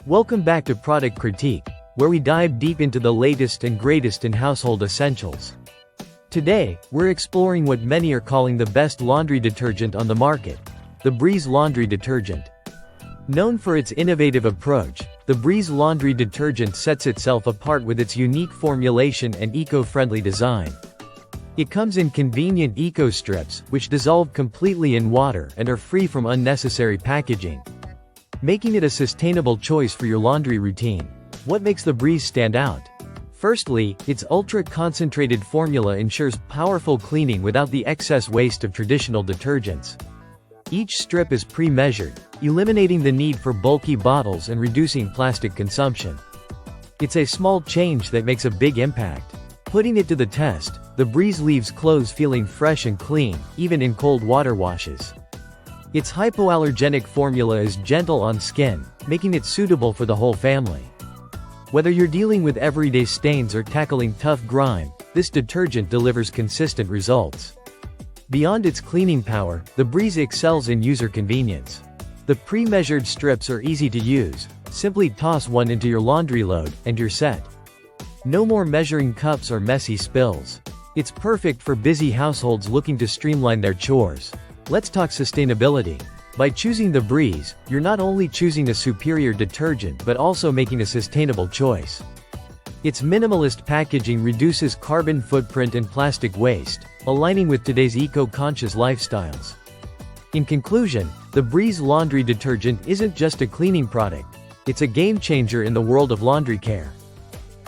Welcome back to Product Critique, where we dive deep into the latest and greatest in household essentials. Today, we're exploring what many are calling the best laundry detergent on the market, the Breeze Laundry Detergent. Known for its innovative approach, the Breeze Laundry Detergent sets itself apart with its unique formulation and eco-friendly design. It comes in convenient eco strips, which dissolve completely in water and are free from unnecessary packaging, making it a sustainable choice for your laundry routine. What makes the Breeze stand out? Firstly, its ultra-concentrated formula ensures powerful cleaning without the excess waste of traditional detergents. Each strip is pre-measured, eliminating the need for bulky bottles and reducing plastic consumption. It's a small change that makes a big impact. Putting it to the test, the Breeze leaves clothes feeling fresh and clean, even in cold water washes. Its hypoallergenic formula is gentle on skin, making it suitable for the whole family. Whether you're dealing with everyday stains or tackling tough grime, this detergent delivers consistent results. Beyond its cleaning power, the Breeze excels in user convenience. The pre-measured strips are easy to use. Simply toss one into your laundry load, and you're set. No more measuring cups or messy spills. It's perfect for busy households looking to streamline their chores. Let's talk sustainability. By choosing the Breeze, you're not only choosing a superior detergent but also making a sustainable choice. Its minimalist packaging reduces carbon footprint and plastic waste, aligning with today's eco-conscious lifestyles. In conclusion, the Breeze Laundry Detergent isn't just a cleaning product, it's a game-changer in the world of laundry care.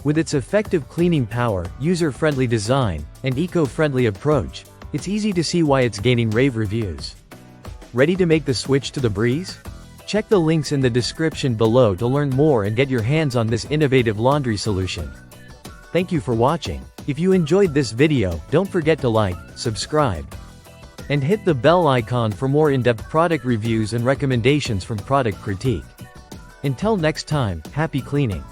With its effective cleaning power, user-friendly design, and eco-friendly approach, it's easy to see why it's gaining rave reviews. Ready to make the switch to the Breeze? Check the links in the description below to learn more and get your hands on this innovative laundry solution. Thank you for watching. If you enjoyed this video, don't forget to like, subscribe, and hit the bell icon for more in-depth product reviews and recommendations from Product Critique. Until next time, happy cleaning.